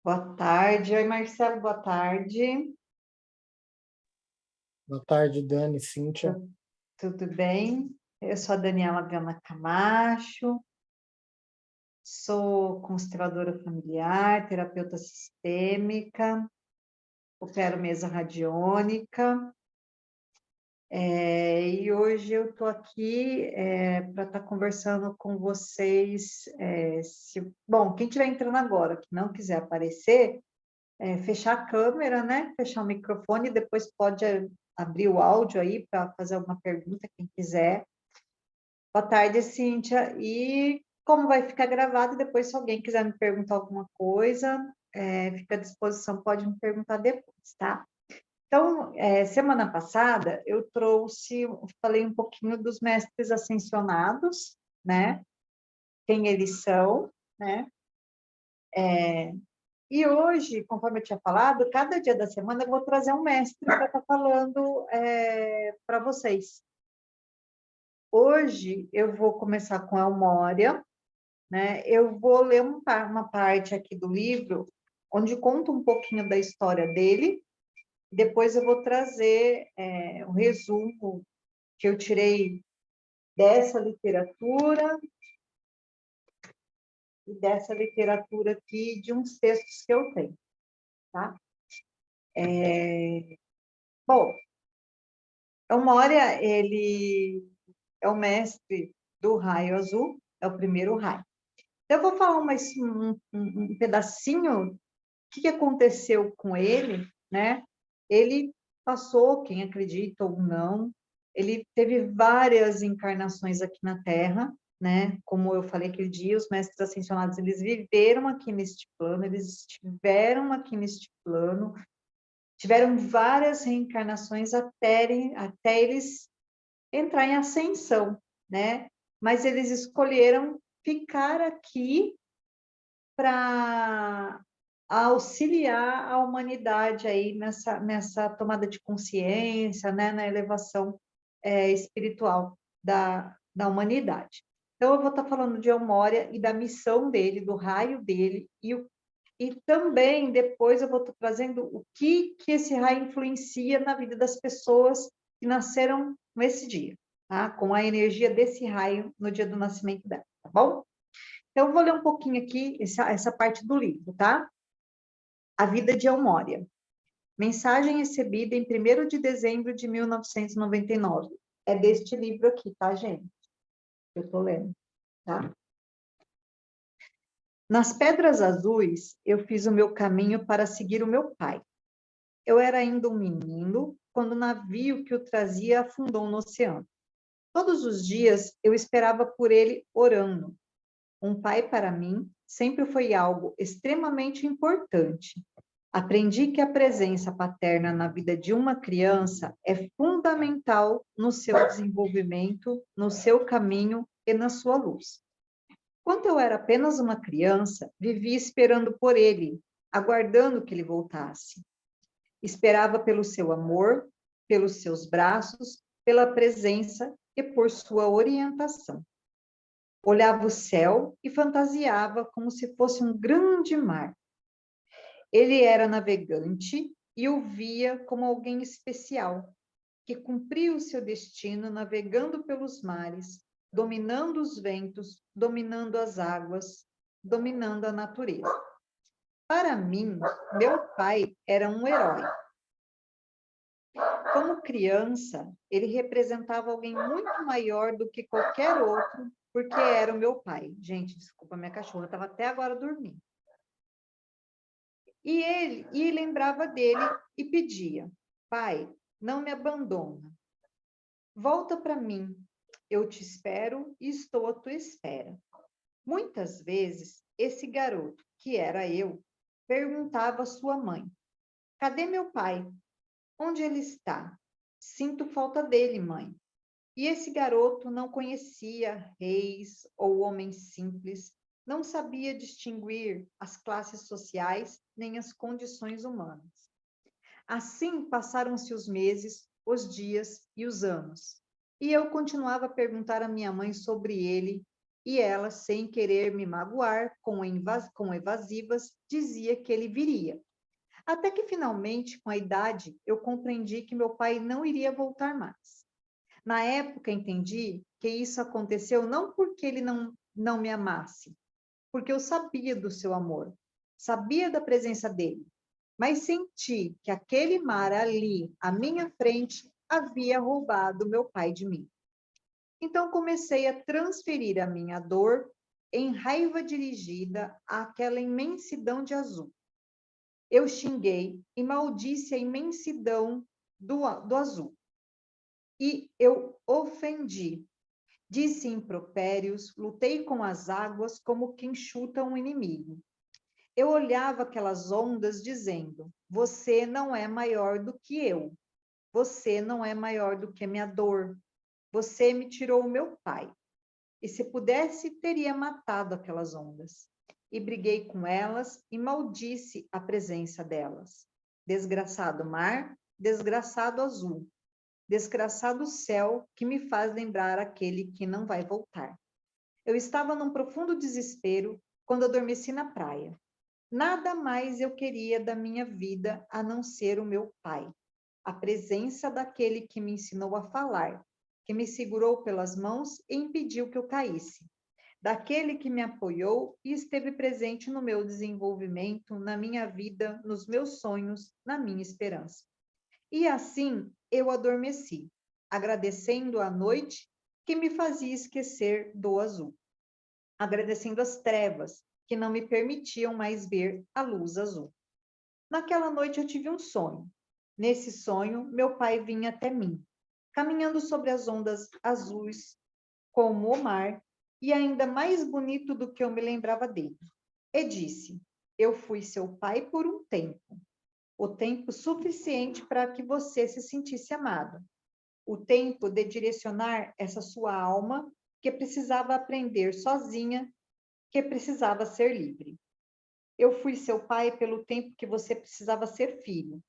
Boa tarde. Oi, Marcelo, boa tarde. Boa tarde, Dani, Cíntia. Tudo bem? Eu sou a Daniela Gama Camacho, sou consteladora familiar, terapeuta sistêmica, opero mesa radiônica, e hoje eu estou aqui para estar conversando com vocês. Bom, quem estiver entrando agora, que não quiser aparecer, fechar a câmera, né? Fechar o microfone, depois pode abrir o áudio aí para fazer alguma pergunta, quem quiser. Boa tarde, Cíntia. E como vai ficar gravado, depois, se alguém quiser me perguntar alguma coisa, fica à disposição, pode me perguntar depois, tá? Então, semana passada, falei um pouquinho dos mestres ascensionados, né? Quem eles são, né? E hoje, conforme eu tinha falado, cada dia da semana eu vou trazer um mestre para estar falando para vocês. Hoje eu vou começar com a Elmória, né? Eu vou ler uma parte aqui do livro, onde conta um pouquinho da história dele. Depois eu vou trazer um resumo que eu tirei dessa literatura e dessa literatura aqui de uns textos que eu tenho, tá? Bom, Elmória, ele é o mestre do raio azul, é o primeiro raio. Eu vou falar um pedacinho o que aconteceu com ele, né? Ele passou, quem acredita ou não, ele teve várias encarnações aqui na Terra, né? Como eu falei aquele dia, os mestres ascensionados, eles viveram aqui neste plano, eles estiveram aqui neste plano, tiveram várias reencarnações até eles entrar em ascensão, né? Mas eles escolheram ficar aqui para auxiliar a humanidade aí nessa tomada de consciência, né? Na elevação espiritual da humanidade. Então, eu vou estar falando de Elmória e da missão dele, do raio dele, e também depois eu vou estar trazendo o que esse raio influencia na vida das pessoas que nasceram nesse dia, tá? Com a energia desse raio no dia do nascimento dela, tá bom? Então, eu vou ler um pouquinho aqui essa parte do livro, tá? A vida de Elmória. Mensagem recebida em 1º de dezembro de 1999. É deste livro aqui, tá, gente? Eu estou lendo, tá? Nas Pedras Azuis, eu fiz o meu caminho para seguir o meu pai. Eu era ainda um menino quando o navio que o trazia afundou no oceano. Todos os dias eu esperava por ele orando. Um pai para mim sempre foi algo extremamente importante. Aprendi que a presença paterna na vida de uma criança é fundamental no seu desenvolvimento, no seu caminho e na sua luz. Quando eu era apenas uma criança, vivia esperando por ele, aguardando que ele voltasse. Esperava pelo seu amor, pelos seus braços, pela presença e por sua orientação. Olhava o céu e fantasiava como se fosse um grande mar. Ele era navegante e o via como alguém especial, que cumpria o seu destino navegando pelos mares, dominando os ventos, dominando as águas, dominando a natureza. Para mim, meu pai era um herói. Como criança, ele representava alguém muito maior do que qualquer outro, porque era o meu pai. Gente, desculpa, minha cachorra estava até agora dormindo. E lembrava dele e pedia: pai, não me abandona. Volta para mim. Eu te espero e estou à tua espera. Muitas vezes, esse garoto, que era eu, perguntava à sua mãe: cadê meu pai? Onde ele está? Sinto falta dele, mãe. E esse garoto não conhecia reis ou homens simples, não sabia distinguir as classes sociais nem as condições humanas. Assim passaram-se os meses, os dias e os anos. E eu continuava a perguntar à minha mãe sobre ele E ela, sem querer me magoar, com evasivas, dizia que ele viria. Até que, finalmente, com a idade, eu compreendi que meu pai não iria voltar mais. Na época, entendi que isso aconteceu não porque ele não me amasse, porque eu sabia do seu amor, sabia da presença dele, mas senti que aquele mar ali, à minha frente, havia roubado meu pai de mim. Então comecei a transferir a minha dor em raiva dirigida àquela imensidão de azul. Eu xinguei e maldisse a imensidão do azul. E eu ofendi, disse impropérios, lutei com as águas como quem chuta um inimigo. Eu olhava aquelas ondas dizendo: você não é maior do que eu. Você não é maior do que minha dor. Você me tirou o meu pai. E se pudesse, teria matado aquelas ondas. E briguei com elas e maldisse a presença delas. Desgraçado mar, desgraçado azul. Desgraçado céu que me faz lembrar aquele que não vai voltar. Eu estava num profundo desespero quando adormeci na praia. Nada mais eu queria da minha vida a não ser o meu pai, a presença daquele que me ensinou a falar, que me segurou pelas mãos e impediu que eu caísse, daquele que me apoiou e esteve presente no meu desenvolvimento, na minha vida, nos meus sonhos, na minha esperança. E assim eu adormeci, agradecendo a noite que me fazia esquecer do azul, agradecendo as trevas que não me permitiam mais ver a luz azul. Naquela noite eu tive um sonho. Nesse sonho, meu pai vinha até mim, caminhando sobre as ondas azuis, como o mar, e ainda mais bonito do que eu me lembrava dele. E disse: eu fui seu pai por um tempo, o tempo suficiente para que você se sentisse amado, o tempo de direcionar essa sua alma que precisava aprender sozinha, que precisava ser livre. Eu fui seu pai pelo tempo que você precisava ser filho.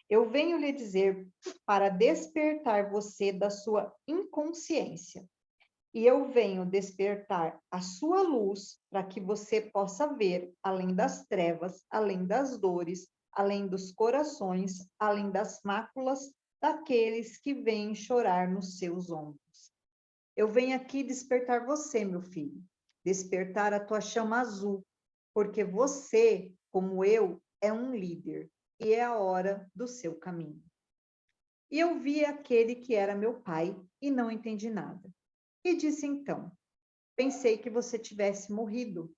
Eu venho lhe dizer para despertar você da sua inconsciência. E eu venho despertar a sua luz para que você possa ver além das trevas, além das dores, além dos corações, além das máculas daqueles que vêm chorar nos seus ombros. Eu venho aqui despertar você, meu filho, despertar a tua chama azul, porque você, como eu, é um líder e é a hora do seu caminho. E eu vi aquele que era meu pai e não entendi nada. E disse então: pensei que você tivesse morrido.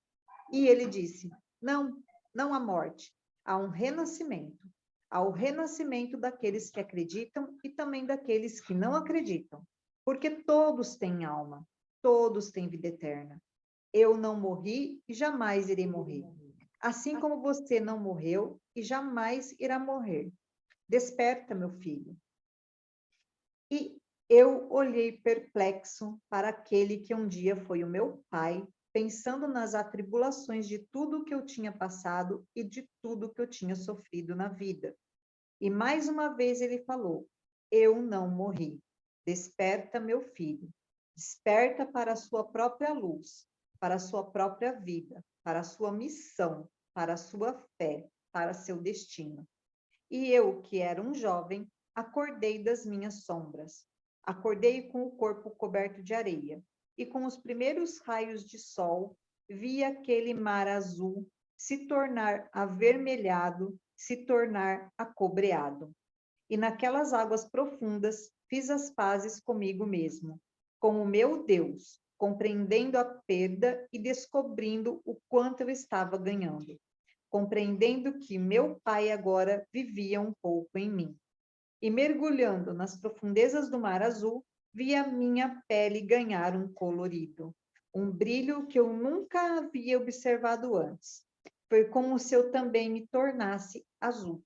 E ele disse: não, não há morte, há um renascimento. Há o renascimento daqueles que acreditam e também daqueles que não acreditam. Porque todos têm alma, todos têm vida eterna. Eu não morri e jamais irei morrer. Assim como você não morreu e jamais irá morrer. Desperta, meu filho. E eu olhei perplexo para aquele que um dia foi o meu pai, pensando nas atribulações de tudo que eu tinha passado e de tudo que eu tinha sofrido na vida. E mais uma vez ele falou: eu não morri. Desperta, meu filho. Desperta para a sua própria luz, para a sua própria vida, para a sua missão, para a sua fé, para seu destino. E eu, que era um jovem, acordei das minhas sombras. Acordei com o corpo coberto de areia, e com os primeiros raios de sol, vi aquele mar azul se tornar avermelhado, se tornar acobreado. E naquelas águas profundas, fiz as pazes comigo mesmo, com o meu Deus, compreendendo a perda e descobrindo o quanto eu estava ganhando, compreendendo que meu pai agora vivia um pouco em mim. E mergulhando nas profundezas do mar azul, vi a minha pele ganhar um colorido, um brilho que eu nunca havia observado antes. Foi como se eu também me tornasse azul.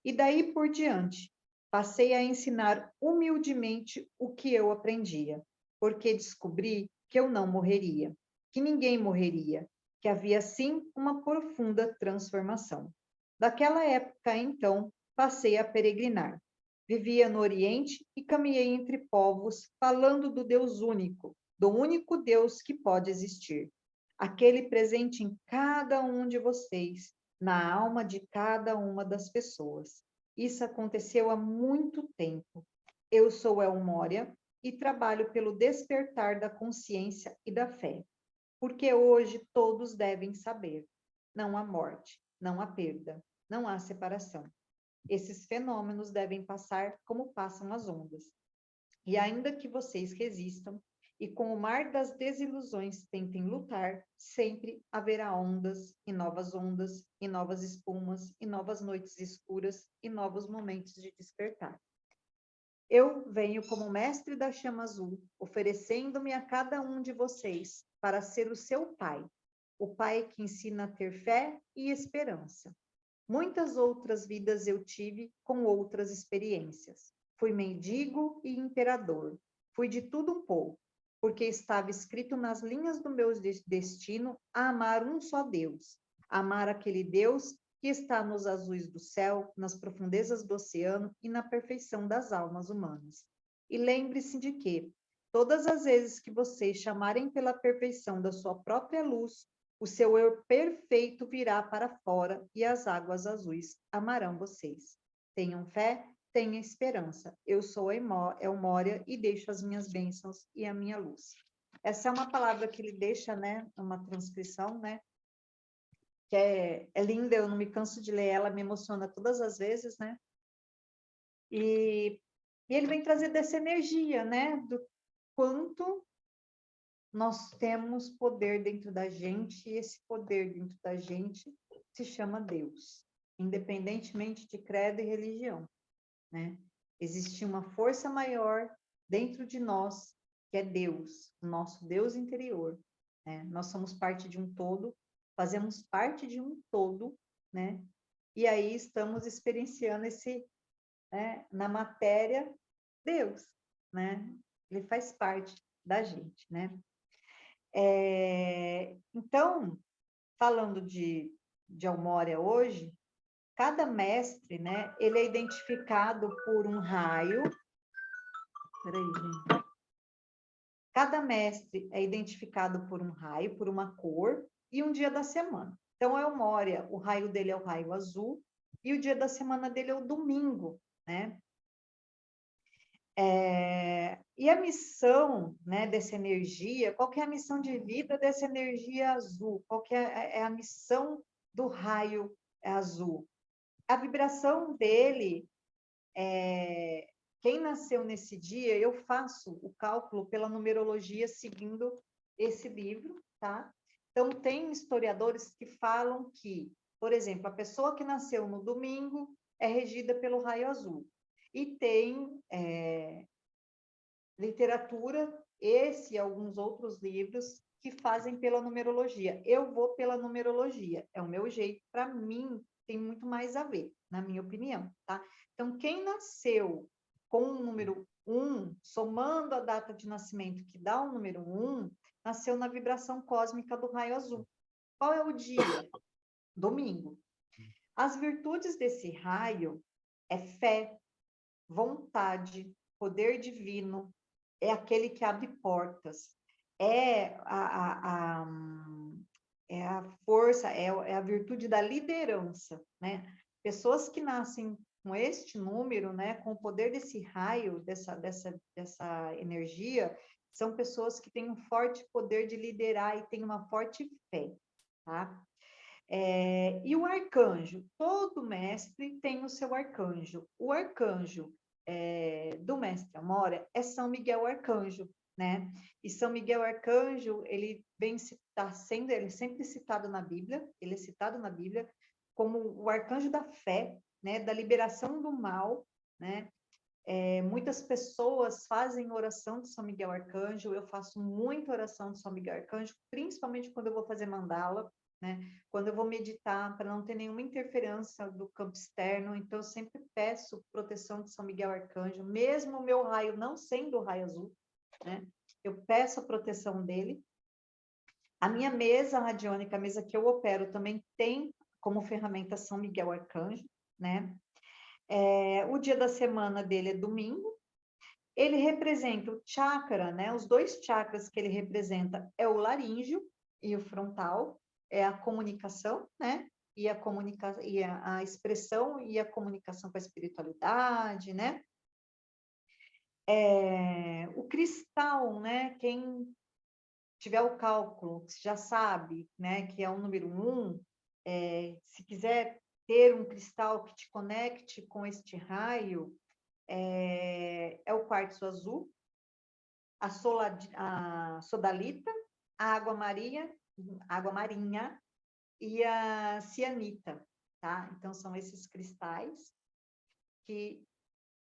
E daí por diante, passei a ensinar humildemente o que eu aprendia, porque descobri que eu não morreria, que ninguém morreria, que havia sim uma profunda transformação. Daquela época, então, passei a peregrinar. Vivia no Oriente e caminhei entre povos, falando do Deus único, do único Deus que pode existir, aquele presente em cada um de vocês, na alma de cada uma das pessoas. Isso aconteceu há muito tempo. Eu sou El Moria e trabalho pelo despertar da consciência e da fé, porque hoje todos devem saber: não há morte, não há perda, não há separação. Esses fenômenos devem passar como passam as ondas. E ainda que vocês resistam e com o mar das desilusões tentem lutar, sempre haverá ondas, e novas espumas, e novas noites escuras, e novos momentos de despertar. Eu venho como mestre da chama azul, oferecendo-me a cada um de vocês para ser o seu pai, o pai que ensina a ter fé e esperança. Muitas outras vidas eu tive com outras experiências. Fui mendigo e imperador. Fui de tudo um pouco, porque estava escrito nas linhas do meu destino a amar um só Deus. Amar aquele Deus que está nos azuis do céu, nas profundezas do oceano e na perfeição das almas humanas. E lembre-se de que, todas as vezes que vocês chamarem pela perfeição da sua própria luz, o seu eu perfeito virá para fora e as águas azuis amarão vocês. Tenham fé, tenham esperança. Eu sou El Moria e deixo as minhas bênçãos e a minha luz. Essa é uma palavra que ele deixa, né, uma transcrição, né, que é linda, eu não me canso de ler ela, me emociona todas as vezes, né? E ele vem trazer dessa energia, né, do quanto nós temos poder dentro da gente, e esse poder dentro da gente se chama Deus, independentemente de credo e religião, né? Existe uma força maior dentro de nós, que é Deus, o nosso Deus interior, né? Nós somos parte de um todo, fazemos parte de um todo, né? E aí estamos experienciando esse, né, na matéria, Deus, né? Ele faz parte da gente, né? Então, falando de Almória hoje, cada mestre, né, ele é identificado por um raio. Peraí, gente. Cada mestre é identificado por um raio, por uma cor e um dia da semana. Então, Almória, o raio dele é o raio azul e o dia da semana dele é o domingo, né? E a missão, né, dessa energia, qual que é a missão de vida dessa energia azul? Qual que é a missão do raio azul? A vibração dele, quem nasceu nesse dia, eu faço o cálculo pela numerologia seguindo esse livro, tá? Então, tem historiadores que falam que, por exemplo, a pessoa que nasceu no domingo é regida pelo raio azul. E tem literatura, esse e alguns outros livros que fazem pela numerologia. Eu vou pela numerologia, é o meu jeito, para mim tem muito mais a ver, na minha opinião, tá? Então, quem nasceu com o número 1, somando a data de nascimento que dá o número 1, nasceu na vibração cósmica do raio azul. Qual é o dia? Domingo. As virtudes desse raio é fé, vontade, poder divino, é aquele que abre portas, é é a força, é a virtude da liderança, né? Pessoas que nascem com este número, né, com o poder desse raio, dessa energia, são pessoas que têm um forte poder de liderar e têm uma forte fé, tá? E o arcanjo, todo mestre tem o seu arcanjo. O arcanjo do mestre Amora é São Miguel Arcanjo, né? E São Miguel Arcanjo, ele ele é sempre citado na Bíblia, ele é citado na Bíblia como o arcanjo da fé, né? Da liberação do mal, né? Muitas pessoas fazem oração de São Miguel Arcanjo, eu faço muita oração de São Miguel Arcanjo, principalmente quando eu vou fazer mandala, né? Quando eu vou meditar, para não ter nenhuma interferência do campo externo, então eu sempre peço proteção de São Miguel Arcanjo, mesmo o meu raio não sendo o raio azul, né? Eu peço a proteção dele. A minha mesa radiônica, a mesa que eu opero, também tem como ferramenta São Miguel Arcanjo, né? O dia da semana dele é domingo, Ele representa o chakra, né? Os dois chakras que ele representa é o laríngeo e o frontal, é a comunicação, né? E a expressão e a comunicação com a espiritualidade, né? O cristal, né? Quem tiver o cálculo, já sabe, né? Que é o número 1, se quiser ter um cristal que te conecte com este raio, é o quartzo azul, a sodalita, a água marinha e a cianita, tá? Então, são esses cristais que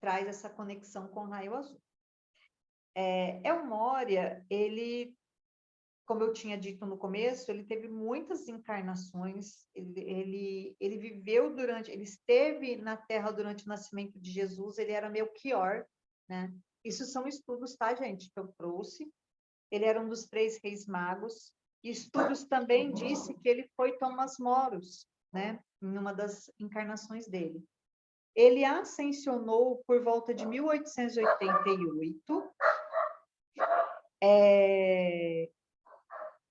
traz essa conexão com o raio azul. El Moria, ele, como eu tinha dito no começo, ele teve muitas encarnações, ele esteve na Terra durante o nascimento de Jesus, ele era Melquior, né? Isso são estudos, tá, gente, que eu trouxe. Ele era um dos 3 reis magos. E estudos também disse que ele foi Thomas Moros, né? Em uma das encarnações dele. Ele ascensionou por volta de 1888.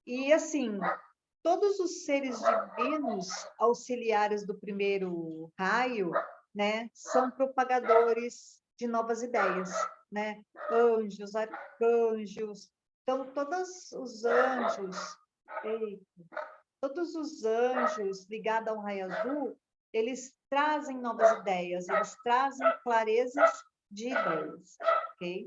E, assim, todos os seres divinos auxiliares do primeiro raio, né, são propagadores de novas ideias, né? Anjos, arcanjos. Então, todos os anjos ligados ao raio azul, eles trazem novas ideias, eles trazem clarezas de ideias, ok?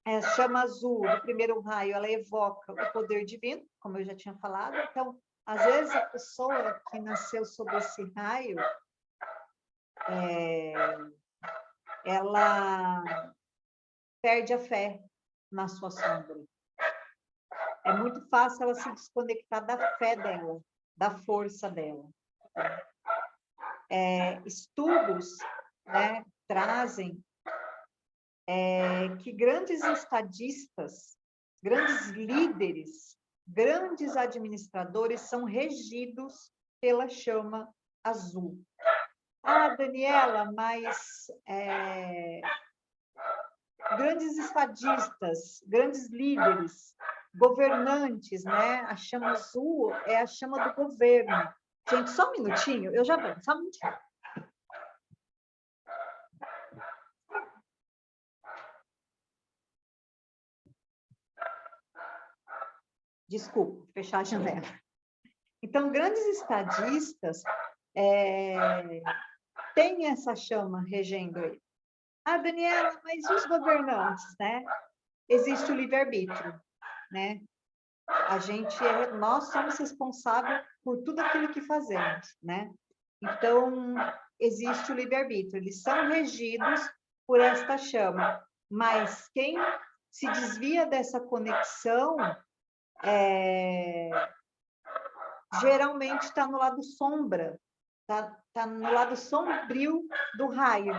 A chama azul do primeiro raio, ela evoca o poder divino, como eu já tinha falado. Então, às vezes, a pessoa que nasceu sob esse raio, ela perde a fé na sua sombra. É muito fácil ela se desconectar da fé dela, da força dela. Estudos, né, trazem que grandes estadistas, grandes líderes, grandes administradores são regidos pela chama azul. Ah, Daniela, mas grandes estadistas, grandes líderes, governantes, né? A chama azul é a chama do governo. Gente, só um minutinho, eu já venho, só um minutinho. Desculpa, fechar a janela. Então, grandes estadistas têm essa chama regendo ele. Ah, Daniela, mas e os governantes, né? Existe o livre-arbítrio, né? Nós somos responsáveis por tudo aquilo que fazemos, né? Então, existe o livre-arbítrio, eles são regidos por esta chama, mas quem se desvia dessa conexão geralmente está no lado sombra, tá no lado sombrio do raio,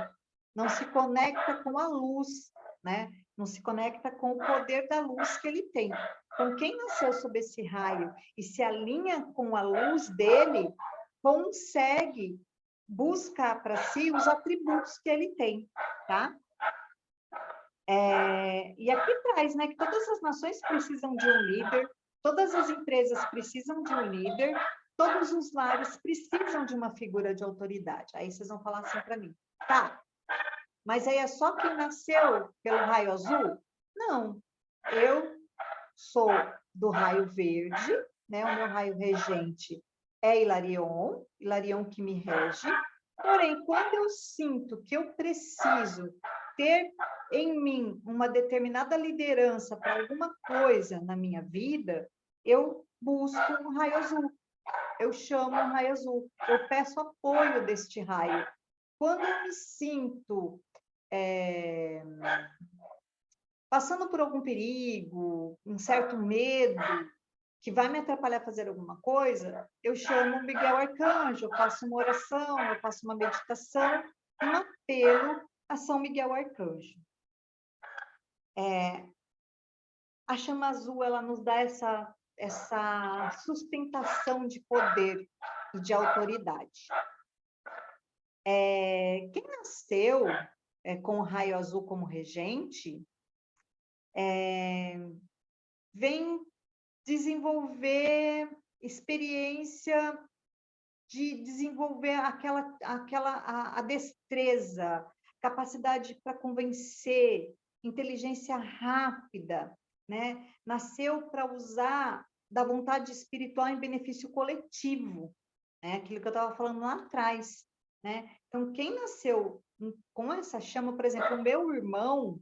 não se conecta com a luz, né? Não se conecta com o poder da luz que ele tem. Então, quem nasceu sob esse raio e se alinha com a luz dele, consegue buscar para si os atributos que ele tem, tá? E aqui traz, né, que todas as nações precisam de um líder, todas as empresas precisam de um líder, todos os lares precisam de uma figura de autoridade. Aí vocês vão falar assim para mim, tá, mas aí é só quem nasceu pelo raio azul? Não, eu sou do raio verde, né, o meu raio regente é Hilarion que me rege, porém, quando eu sinto que eu preciso ter em mim uma determinada liderança para alguma coisa na minha vida, eu busco um raio azul, eu chamo um raio azul, eu peço apoio deste raio. Quando eu me sinto passando por algum perigo, um certo medo, que vai me atrapalhar a fazer alguma coisa, eu chamo o Miguel Arcanjo, eu faço uma oração, eu faço uma meditação, um apelo a São Miguel Arcanjo. A chama azul, ela nos dá essa sustentação de poder e de autoridade. Quem nasceu com o raio azul como regente, vem desenvolver experiência de desenvolver a destreza, capacidade para convencer, inteligência rápida, né? Nasceu para usar da vontade espiritual em benefício coletivo, né? Aquilo que eu estava falando lá atrás, né? Então, quem nasceu com essa chama, por exemplo, o meu irmão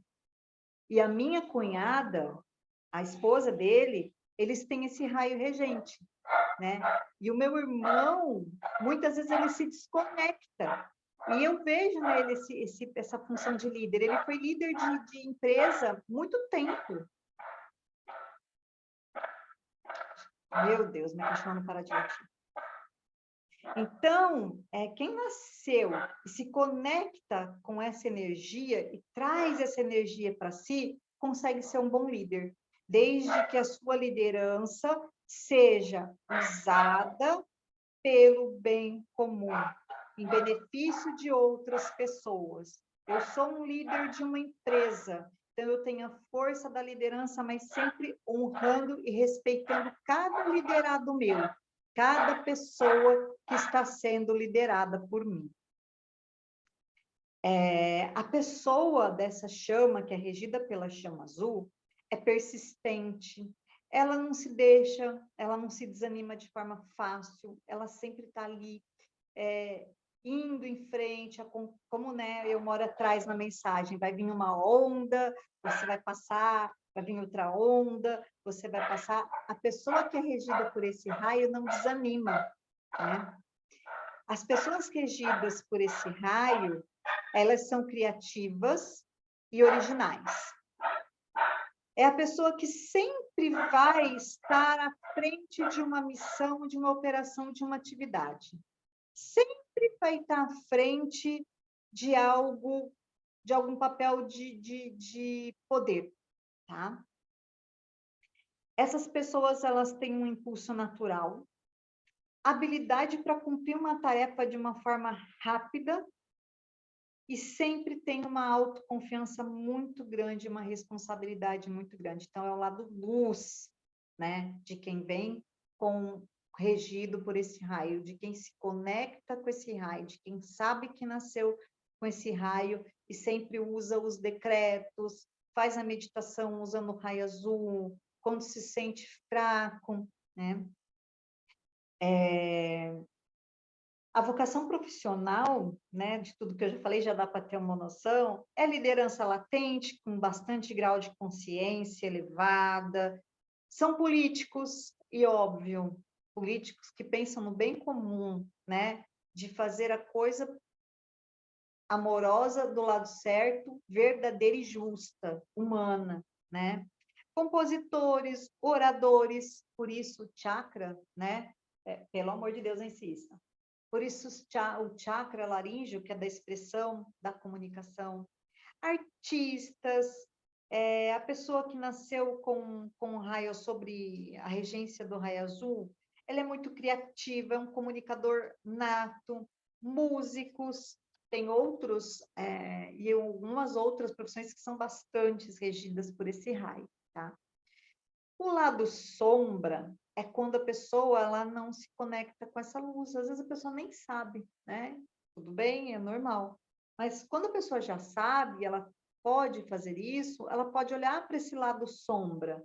e a minha cunhada, a esposa dele, eles têm esse raio regente, né? E o meu irmão, muitas vezes ele se desconecta. E eu vejo nele essa função de líder. Ele foi líder de empresa muito tempo. Meu Deus, meu cachorro não para de latir. Então, quem nasceu e se conecta com essa energia e traz essa energia para si, consegue ser um bom líder, desde que a sua liderança seja usada pelo bem comum, em benefício de outras pessoas. Eu sou um líder de uma empresa, então eu tenho a força da liderança, mas sempre honrando e respeitando cada liderado meu, cada pessoa que está sendo liderada por mim. A pessoa dessa chama, que é regida pela chama azul, é persistente, ela não se deixa, ela não se desanima de forma fácil, ela sempre está ali, indo em frente, como né, eu moro atrás na mensagem, vai vir uma onda, você vai passar, vai vir outra onda, você vai passar. A pessoa que é regida por esse raio não desanima, né? As pessoas regidas por esse raio, elas são criativas e originais. É a pessoa que sempre vai estar à frente de uma missão, de uma operação, de uma atividade. Sempre vai estar à frente de algo, de algum papel de poder, tá? Essas pessoas, elas têm um impulso natural, habilidade para cumprir uma tarefa de uma forma rápida e sempre tem uma autoconfiança muito grande, uma responsabilidade muito grande. Então, é o lado luz, né, de quem vem regido por esse raio, de quem se conecta com esse raio, de quem sabe que nasceu com esse raio e sempre usa os decretos, faz a meditação usando o raio azul, quando se sente fraco, né? A vocação profissional, né, de tudo que eu já falei, já dá para ter uma noção, é liderança latente, com bastante grau de consciência elevada, são políticos, e óbvio, políticos que pensam no bem comum, né, de fazer a coisa amorosa do lado certo, verdadeira e justa, humana, né? Compositores, oradores, por isso chakra, né? Pelo amor de Deus, insista. Por isso, o chakra laríngeo, que é da expressão, da comunicação. Artistas, a pessoa que nasceu com o raio sobre a regência do raio azul, ela é muito criativa, é um comunicador nato. Músicos, tem outros, e algumas outras profissões que são bastante regidas por esse raio, tá? O lado sombra é quando a pessoa ela não se conecta com essa luz. Às vezes a pessoa nem sabe, né? Tudo bem, é normal. Mas quando a pessoa já sabe, ela pode fazer isso, ela pode olhar para esse lado sombra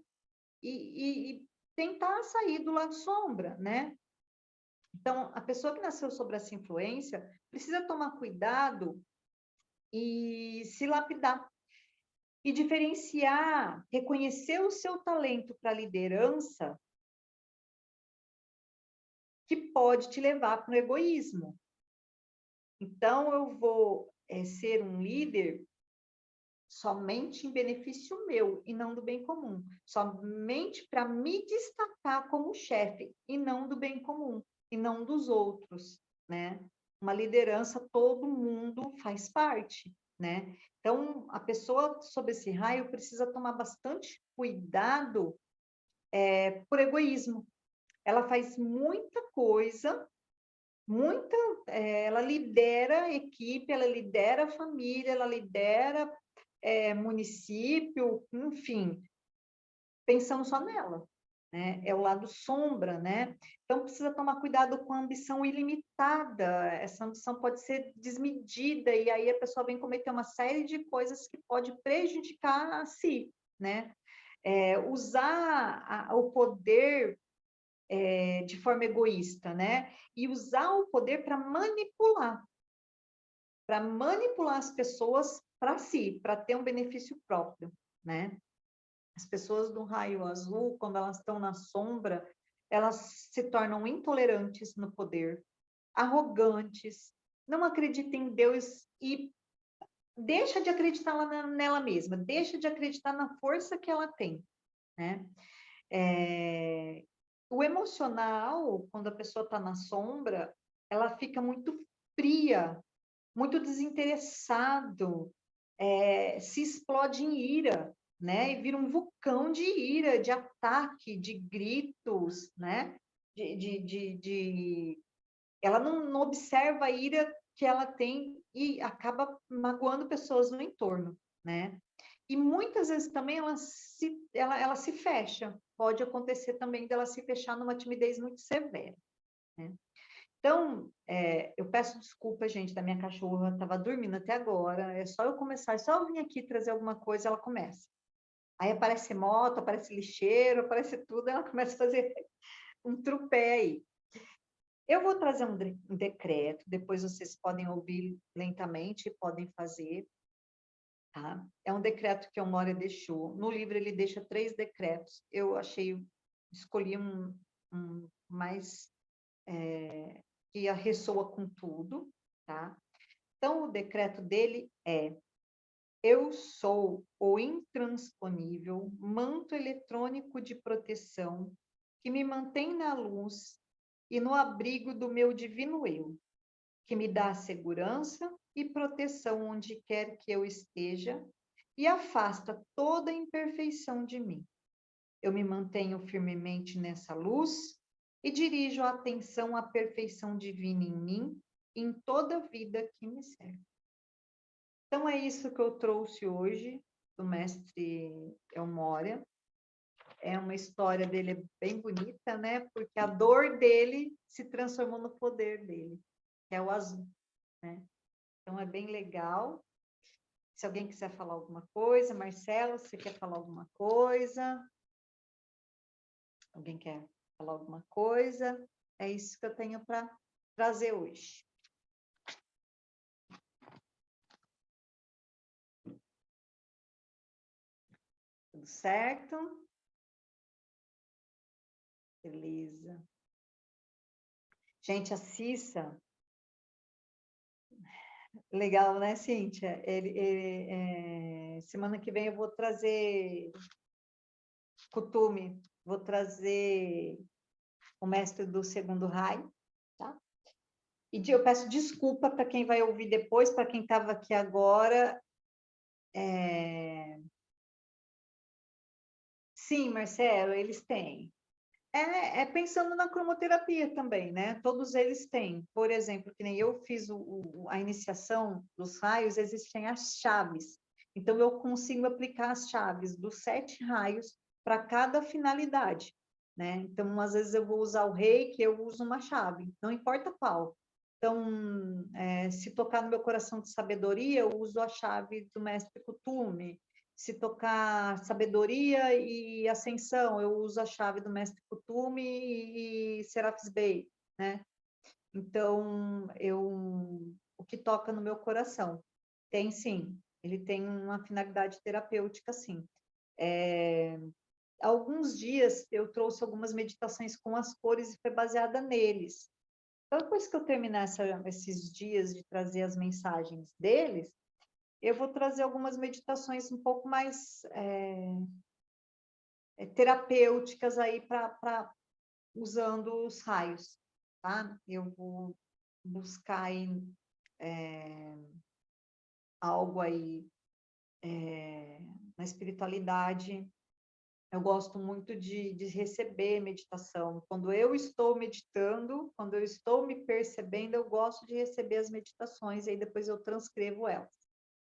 e tentar sair do lado sombra, né? Então, a pessoa que nasceu sob essa influência precisa tomar cuidado e se lapidar. E diferenciar, reconhecer o seu talento para liderança, que pode te levar para o egoísmo. Então, eu vou ser um líder somente em benefício meu e não do bem comum. Somente para me destacar como chefe e não do bem comum, e não dos outros, né? Uma liderança, todo mundo faz parte, né? Então, a pessoa sob esse raio precisa tomar bastante cuidado por egoísmo. Ela faz muita coisa muita, ela lidera a equipe, ela lidera a família, ela lidera município, enfim, pensando só nela, né? É o lado sombra, né? Então precisa tomar cuidado com a ambição ilimitada. Essa ambição pode ser desmedida e aí a pessoa vem cometer uma série de coisas que pode prejudicar a si, né? Usar o poder de forma egoísta, né? E usar o poder para manipular as pessoas para si, para ter um benefício próprio, né? As pessoas do raio azul, quando elas estão na sombra, elas se tornam intolerantes no poder, arrogantes, não acreditam em Deus e deixa de acreditar nela mesma, deixa de acreditar na força que ela tem, né? O emocional, quando a pessoa está na sombra, ela fica muito fria, muito desinteressado, se explode em ira, né? E vira um vulcão de ira, de ataque, de gritos, né? Ela não observa a ira que ela tem e acaba magoando pessoas no entorno, né? E muitas vezes também ela se fecha. Pode acontecer também dela se fechar numa timidez muito severa, né? Então, eu peço desculpa, gente, da minha cachorra, estava dormindo até agora, é só eu começar, é só eu vir aqui trazer alguma coisa, ela começa. Aí aparece moto, aparece lixeiro, aparece tudo, ela começa a fazer um trupé aí. Eu vou trazer um decreto, depois vocês podem ouvir lentamente, podem fazer, tá? É um decreto que o Moria deixou. No livro ele deixa 3 decretos. Eu escolhi um mais que ressoa com tudo, tá? Então, o decreto dele é: eu sou o intransponível manto eletrônico de proteção que me mantém na luz e no abrigo do meu divino eu, que me dá segurança e proteção onde quer que eu esteja e afasta toda imperfeição de mim. Eu me mantenho firmemente nessa luz e dirijo a atenção à perfeição divina em mim, em toda a vida que me serve. Então, é isso que eu trouxe hoje do mestre Elmória. É uma história dele bem bonita, né? Porque a dor dele se transformou no poder dele, que é o azul, né? Então, é bem legal. Se alguém quiser falar alguma coisa, Marcelo, você quer falar alguma coisa? Alguém quer falar alguma coisa? É isso que eu tenho para trazer hoje. Tudo certo? Beleza. Gente, a Cissa, legal, né, Cíntia? Semana que vem eu vou trazer Kutume, vou trazer o mestre do segundo raio, tá? E eu peço desculpa para quem vai ouvir depois, para quem estava aqui agora. Sim, Marcelo, eles têm. Pensando na cromoterapia também, né? Todos eles têm. Por exemplo, que nem eu fiz a iniciação dos raios, existem as chaves. Então, eu consigo aplicar as chaves dos 7 raios para cada finalidade, né? Então, às vezes eu vou usar o reiki, eu uso uma chave, não importa qual. Então, se tocar no meu coração de sabedoria, eu uso a chave do mestre Kutume. Se tocar sabedoria e ascensão, eu uso a chave do mestre Kutume e Serapis Bey, né? Então, o que toca no meu coração tem sim, ele tem uma finalidade terapêutica, sim. Alguns dias eu trouxe algumas meditações com as cores e foi baseada neles. Então, depois que eu terminar esses dias de trazer as mensagens deles, eu vou trazer algumas meditações um pouco mais terapêuticas aí para usando os raios, tá? Eu vou buscar aí algo aí na espiritualidade Eu gosto muito de receber meditação. Quando eu estou meditando, quando eu estou me percebendo, eu gosto de receber as meditações, e aí depois eu transcrevo elas,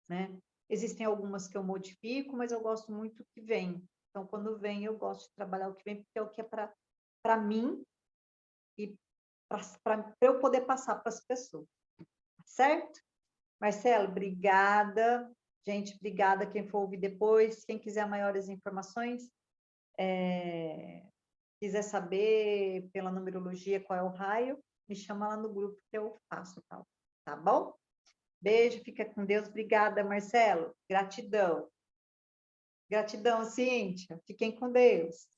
né? Existem algumas que eu modifico, mas eu gosto muito que vem. Então, quando vem, eu gosto de trabalhar o que vem, porque é o que é para mim e para eu poder passar para as pessoas, certo? Marcelo, obrigada. Gente, obrigada quem for ouvir depois. Quem quiser maiores informações, quiser saber pela numerologia qual é o raio, me chama lá no grupo que eu faço, tá bom? Beijo, fica com Deus. Obrigada, Marcelo. Gratidão. Gratidão, Cíntia. Fiquem com Deus.